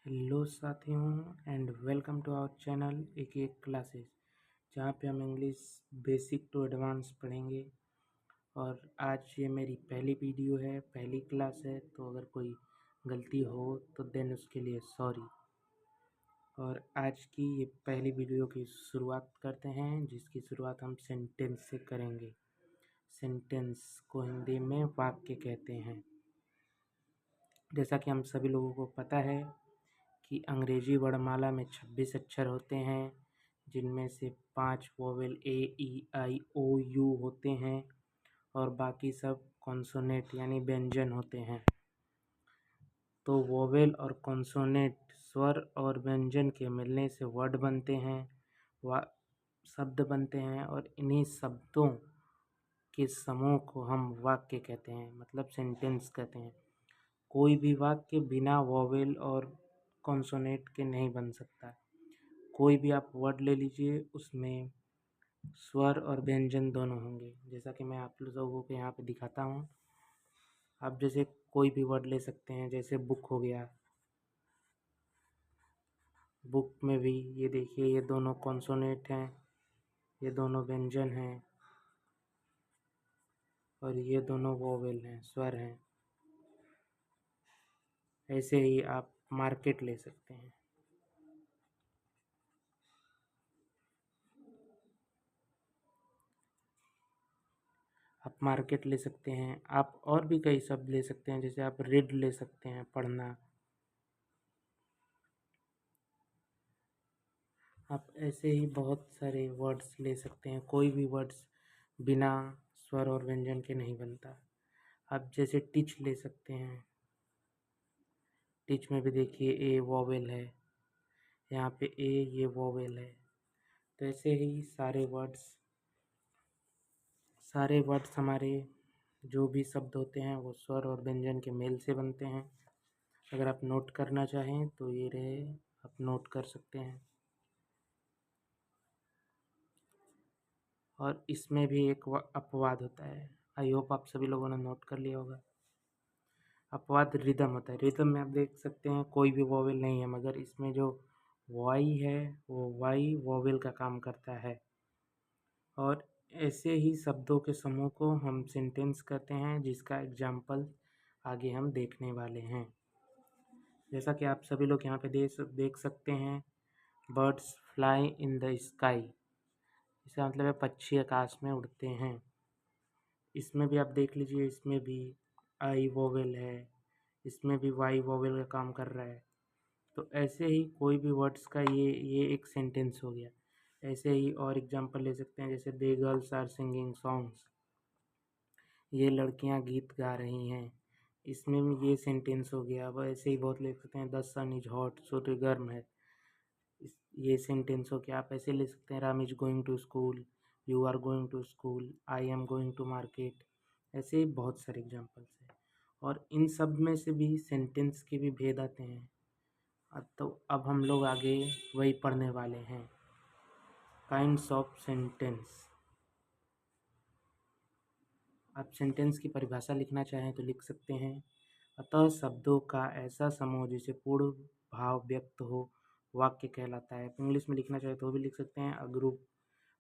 Hello साथियों and welcome to our channel एक classes जहाँ पे हम इंग्लिश बेसिक टू एडवांस पढ़ेंगे। और आज ये मेरी पहली वीडियो है, पहली क्लास है, तो अगर कोई गलती हो तो देन उसके लिए सॉरी। और आज की ये पहली वीडियो की शुरुआत करते हैं, जिसकी शुरुआत हम सेंटेंस से करेंगे। सेंटेंस को हिंदी में वाक्य कहते हैं। जैसा कि हम सभी लोगों को पता है कि अंग्रेजी वर्णमाला में 26 अक्षर होते हैं, जिनमें से 5 vowel A E I O you होते हैं और बाकी सब कॉन्सोनेंट यानी व्यंजन होते हैं। तो वोवेल और कॉन्सोनेंट स्वर और व्यंजन के मिलने से वर्ड बनते हैं, शब्द बनते हैं, और इन्हीं शब्दों के समूह को हम वाक्य कहते हैं, मतलब सेंटेंस कहते हैं। कोई भी वाक्य बिना वोवेल और कॉन्सोनेंट के नहीं बन सकता। कोई भी आप वर्ड ले लीजिए, उसमें स्वर और व्यंजन दोनों होंगे। जैसा कि मैं आप लोगों को यहाँ पे दिखाता हूँ। आप जैसे कोई भी वर्ड ले सकते हैं, जैसे बुक हो गया। बुक में भी ये देखिए, ये दोनों कॉन्सोनेंट हैं, ये दोनों व्यंजन हैं, और ये दोनों वोवेल हैं, स्वर हैं। ऐसे ही आप मार्केट ले सकते हैं। आप मार्केट ले सकते हैं। आप और भी कई शब्द ले सकते हैं, जैसे आप रीड ले सकते हैं, पढ़ना। आप ऐसे ही बहुत सारे वर्ड्स ले सकते हैं। कोई भी वर्ड्स बिना स्वर और व्यंजन के नहीं बनता। आप जैसे टीच ले सकते हैं। टीच में भी देखिए ए वोवेल है, यहाँ पे ए ये वोवेल है। तो ऐसे ही सारे वर्ड्स हमारे जो भी शब्द होते हैं वो स्वर और व्यंजन के मेल से बनते हैं। अगर आप नोट करना चाहें तो ये रहे, आप नोट कर सकते हैं। और इसमें भी एक अपवाद होता है। आई होप आप सभी लोगों ने नोट कर लिया होगा। अपवाद रिदम होता है। रिदम में आप देख सकते हैं कोई भी वोवेल नहीं है, मगर इसमें जो वाई है वो वाई वोवेल का काम करता है। और ऐसे ही शब्दों के समूह को हम सेंटेंस कहते हैं, जिसका एग्जाम्पल आगे हम देखने वाले हैं। जैसा कि आप सभी लोग यहाँ पे देख सकते हैं, birds fly in the sky. इसका मतलब है पक्षी आकाश में उड़ते हैं। इसमें भी आप देख लीजिए, इसमें भी आई वोवेल है, इसमें भी वाई वोवेल का काम कर रहा है। तो ऐसे ही कोई भी वर्ड्स का ये एक सेंटेंस हो गया। ऐसे ही और एग्जांपल ले सकते हैं, जैसे दे गर्ल्स आर सिंगिंग सॉन्ग्स, ये लड़कियां गीत गा रही हैं। इसमें भी ये सेंटेंस हो गया। अब ऐसे ही बहुत ले सकते हैं, द सन इज हॉट, सूर्य गर्म है। ये सेंटेंस हो गया। आप ऐसे ले सकते हैं, Ram is going to school, you are going to school, I am going to market. ऐसे ही बहुत सारे एग्जांपल्स हैं। और इन सब में से भी सेंटेंस के भी भेद आते हैं। तो अब हम लोग आगे वही पढ़ने वाले हैं, काइंड्स ऑफ सेंटेंस। आप सेंटेंस की परिभाषा लिखना चाहें तो लिख सकते हैं। अतः शब्दों का ऐसा समूह जिसे पूर्ण भाव व्यक्त हो वाक्य कहलाता है। इंग्लिश में लिखना चाहे तो भी लिख सकते हैं,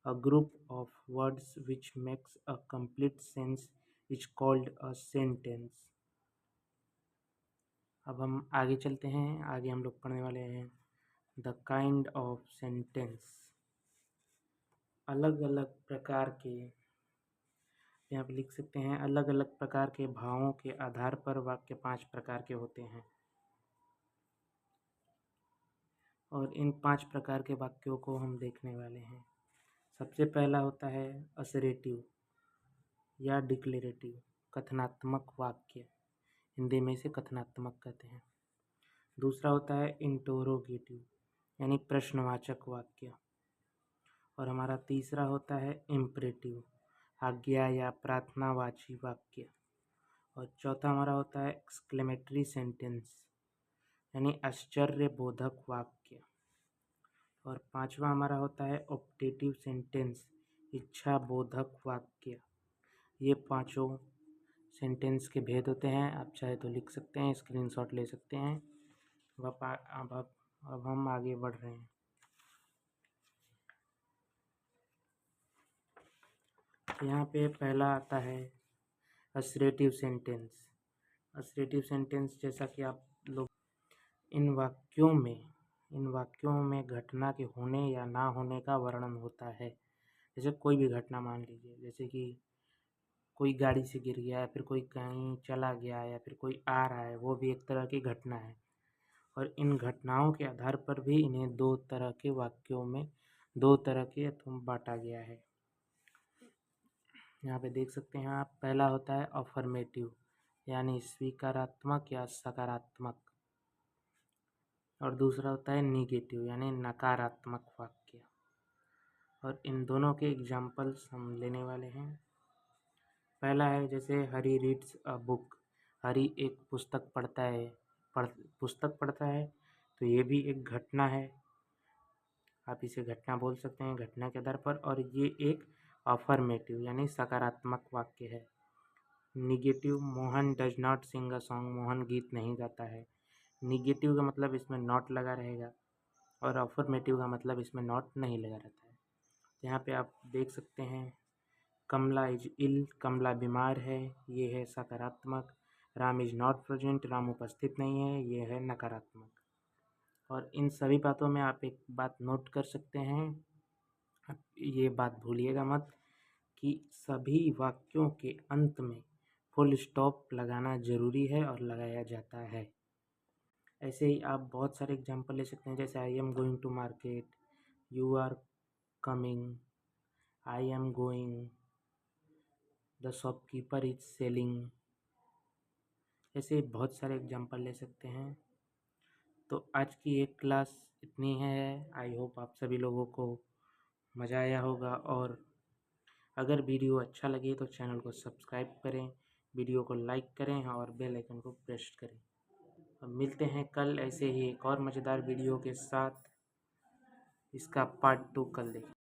a group of words which makes a complete sense is called a sentence. अब हम आगे चलते हैं। आगे हम लोग पढ़ने वाले हैं द काइंड ऑफ सेंटेंस। अलग अलग प्रकार के, यहाँ पे लिख सकते हैं, अलग अलग प्रकार के भावों के आधार पर वाक्य 5 प्रकार के होते हैं। और इन 5 प्रकार के वाक्यों को हम देखने वाले हैं। सबसे पहला होता है असरेटिव या डिक्लेरेटिव, कथनात्मक वाक्य। हिंदी में इसे कथनात्मक कहते हैं। दूसरा होता है इंटरोगेटिव यानी प्रश्नवाचक वाक्य। और हमारा तीसरा होता है इम्परेटिव, आज्ञा या प्रार्थनावाची वाक्य। और चौथा हमारा होता है एक्सक्लेमेटरी सेंटेंस यानी आश्चर्यबोधक वाक्य। और पांचवा हमारा होता है ऑप्टेटिव सेंटेंस, इच्छा बोधक वाक्य। ये पांचों सेंटेंस के भेद होते हैं। आप चाहे तो लिख सकते हैं, स्क्रीनशॉट ले सकते हैं। अब हम आगे बढ़ रहे हैं। यहाँ पे पहला आता है असर्टिव सेंटेंस। असर्टिव सेंटेंस जैसा कि आप लोग इन वाक्यों में घटना के होने या ना होने का वर्णन होता है। जैसे कोई भी घटना मान लीजिए, जैसे कि कोई गाड़ी से गिर गया या फिर कोई कहीं चला गया या फिर कोई आ रहा है, वो भी एक तरह की घटना है। और इन घटनाओं के आधार पर भी इन्हें दो तरह के वाक्यों में दो तरह के बांटा गया है। यहाँ पे देख सकते हैं आप, पहला होता है अफर्मेटिव यानी स्वीकारात्मक या सकारात्मक, और दूसरा होता है निगेटिव यानी नकारात्मक वाक्य। और इन दोनों के एग्जाम्पल्स हम लेने वाले हैं। पहला है जैसे हरी रीड्स अ बुक। हरी एक पुस्तक पढ़ता है, पुस्तक पढ़ता है, तो ये भी एक घटना है, आप इसे घटना बोल सकते हैं घटना के आधार पर। और ये एक अफर्मेटिव यानी सकारात्मक वाक्य है। Negative, Mohan does not sing a song. Mohan गीत नहीं गाता है। निगेटिव का मतलब इसमें नॉट लगा रहेगा और अफर्मेटिव का मतलब इसमें नॉट नहीं लगा रहता है। यहाँ पे आप देख सकते हैं, कमला इज इल, कमला बीमार है, ये है सकारात्मक। Ram is not present, Ram उपस्थित नहीं है, ये है नकारात्मक। और इन सभी बातों में आप एक बात नोट कर सकते हैं, ये बात भूलिएगा मत कि सभी वाक्यों के अंत में फुल स्टॉप लगाना ज़रूरी है और लगाया जाता है। ऐसे ही आप बहुत सारे एग्जांपल ले सकते हैं, जैसे I am going to market, you are coming, I am going, the shopkeeper is selling. ऐसे बहुत सारे एग्जांपल ले सकते हैं। तो आज की एक क्लास इतनी है। आई होप आप सभी लोगों को मज़ा आया होगा, और अगर वीडियो अच्छा लगे तो चैनल को सब्सक्राइब करें, वीडियो को लाइक करें और बेल आइकन को प्रेस करें। अब मिलते हैं कल ऐसे ही एक और मज़ेदार वीडियो के साथ। इसका पार्ट 2 कल देखें।